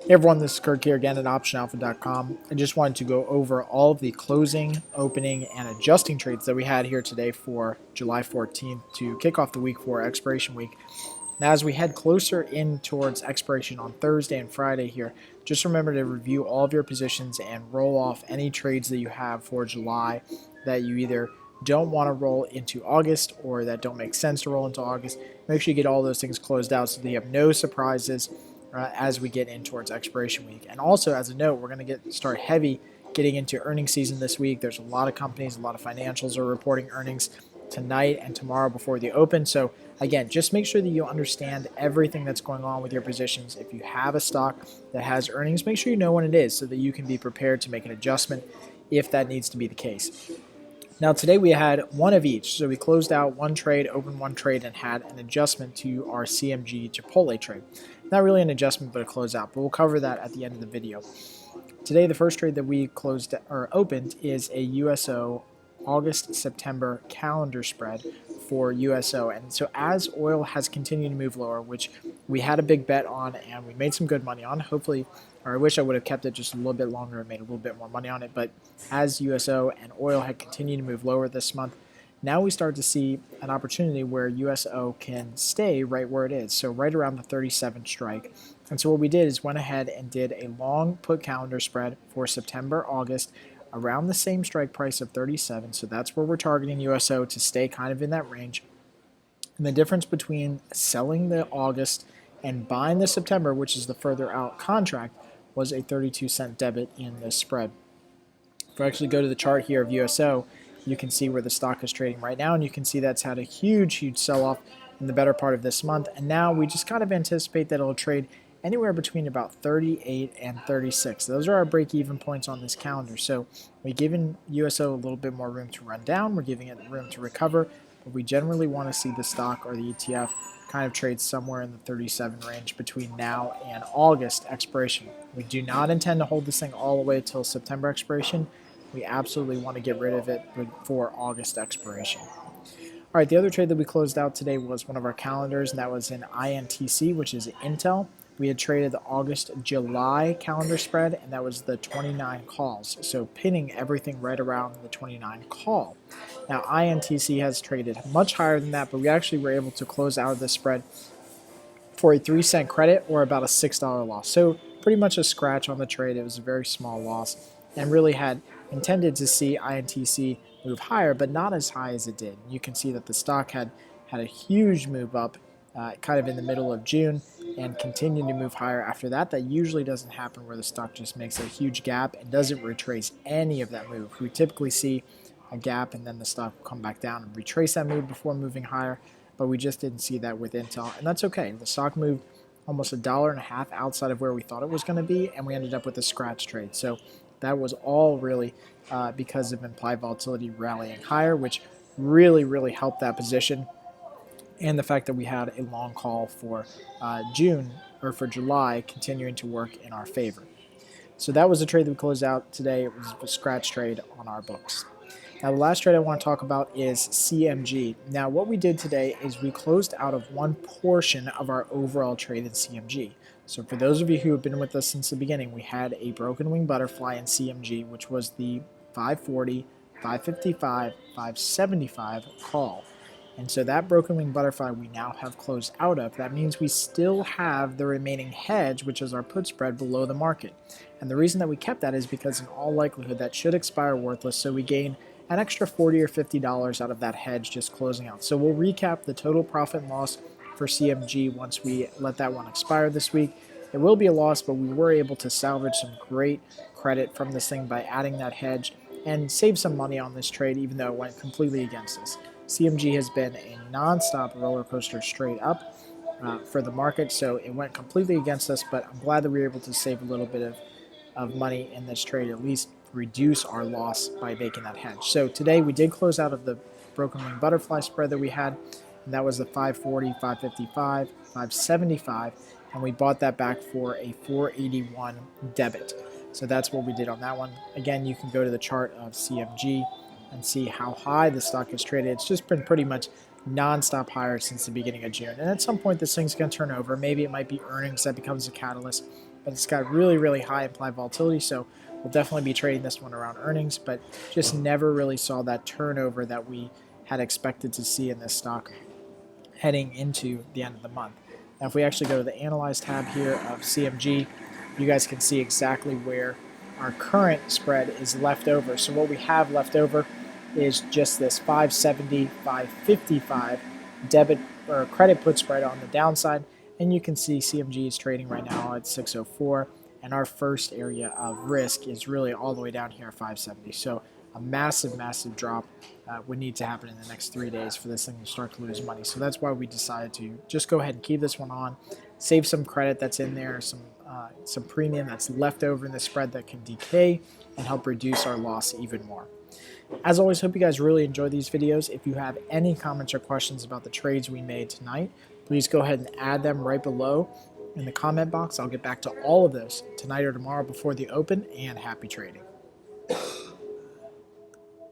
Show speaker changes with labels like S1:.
S1: Hey everyone, this is Kirk here again at OptionAlpha.com. I just wanted to go over all of the closing, opening, and adjusting trades that we had here today for July 14th to kick off the week for expiration week. Now, as we head closer in towards expiration on Thursday and Friday here, just remember to review all of your positions and roll off any trades that you have for July that you either don't want to roll into August or that don't make sense to roll into August. Make sure you get all those things closed out so that you have no surprises as we get in towards expiration week. And also, as a note, we're going to start heavy getting into earnings season this week. There's a lot of companies, a lot of financials are reporting earnings tonight and tomorrow before the open. So again, just make sure that you understand everything that's going on with your positions. If you have a stock that has earnings, make sure you know when it is so that you can be prepared to make an adjustment if that needs to be the case. Now today we had one of each, so we closed out one trade, opened one trade, and had an adjustment to our CMG Chipotle trade. Not really an adjustment, but a closeout, but we'll cover that at the end of the video. Today the first trade that we closed or opened is a USO August-September calendar spread for USO. And so as oil has continued to move lower, which we had a big bet on and we made some good money on, hopefully, or I wish I would have kept it just a little bit longer and made a little bit more money on it, but as USO and oil had continued to move lower this month, now we start to see an opportunity where USO can stay right where it is, so right around the 37 strike. And so what we did is went ahead and did a long put calendar spread for September, August, around the same strike price of 37, so that's where we're targeting USO to stay kind of in that range. And the difference between selling the August and buying the September, which is the further out contract, was a 32-cent debit in this spread. If I actually go to the chart here of USO, you can see where the stock is trading right now, and you can see that's had a huge sell-off in the better part of this month, and now we just kind of anticipate that it'll trade anywhere between about 38 and 36. Those are our break-even points on this calendar. So we've given USO a little bit more room to run down. We're giving it room to recover, but we generally want to see the stock or the ETF kind of trade somewhere in the 37 range between now and August expiration. We do not intend to hold this thing all the way till September expiration. We absolutely want to get rid of it before August expiration. All right, the other trade that we closed out today was one of our calendars, and that was in INTC, which is Intel. We had traded the August-July calendar spread, and that was the 29 calls. So pinning everything right around the 29 call. Now, INTC has traded much higher than that, but we actually were able to close out the spread for a 3-cent credit or about a $6 loss. So pretty much a scratch on the trade. It was a very small loss and really had intended to see INTC move higher, but not as high as it did. You can see that the stock had a huge move up kind of in the middle of June and continued to move higher after that. That usually doesn't happen where the stock just makes a huge gap and doesn't retrace any of that move. We typically see a gap and then the stock will come back down and retrace that move before moving higher, but we just didn't see that with Intel, and that's okay. The stock moved almost $1.50 outside of where we thought it was going to be, and we ended up with a scratch trade. So that was all really because of implied volatility rallying higher, which really helped that position, and the fact that we had a long call for June or for July continuing to work in our favor. So that was the trade that we closed out today. It was a scratch trade on our books. Now the last trade I want to talk about is CMG. Now what we did today is we closed out of one portion of our overall trade in CMG. So for those of you who have been with us since the beginning, we had a broken wing butterfly in CMG, which was the 540, 555, 575 call. And so that broken wing butterfly we now have closed out of. That means we still have the remaining hedge, which is our put spread below the market. And the reason that we kept that is because in all likelihood that should expire worthless, so we gain an extra $40 or $50 out of that hedge just closing out. So we'll recap the total profit and loss for CMG once we let that one expire this week. It will be a loss, but we were able to salvage some great credit from this thing by adding that hedge and save some money on this trade, even though it went completely against us. CMG has been a non-stop roller coaster straight up for the market, so it went completely against us, but I'm glad that we were able to save a little bit of money in this trade, at least reduce our loss by making that hedge. So today we did close out of the broken wing butterfly spread that we had, and that was the 540, 555, 575, and we bought that back for a 481 debit. So that's what we did on that one. Again, you can go to the chart of CMG and see how high the stock has traded. It's just been pretty much non-stop higher since the beginning of June. And at some point, this thing's going to turn over. Maybe it might be earnings that becomes a catalyst. but it's got really high implied volatility, so we'll definitely be trading this one around earnings, but just never really saw that turnover that we had expected to see in this stock heading into the end of the month. Now, if we actually go to the Analyze tab here of CMG, you guys can see exactly where our current spread is left over. So what we have left over is just this 570, 555 debit or credit put spread on the downside, and you can see CMG is trading right now at 604, and our first area of risk is really all the way down here at 570. So a massive drop would need to happen in the next 3 days for this thing to start to lose money. So that's why we decided to just go ahead and keep this one on, save some credit that's in there, some premium that's left over in the spread that can decay and help reduce our loss even more. As always, hope you guys really enjoy these videos. If you have any comments or questions about the trades we made tonight, please go ahead and add them right below in the comment box. I'll get back to all of those tonight or tomorrow before the open, and happy trading.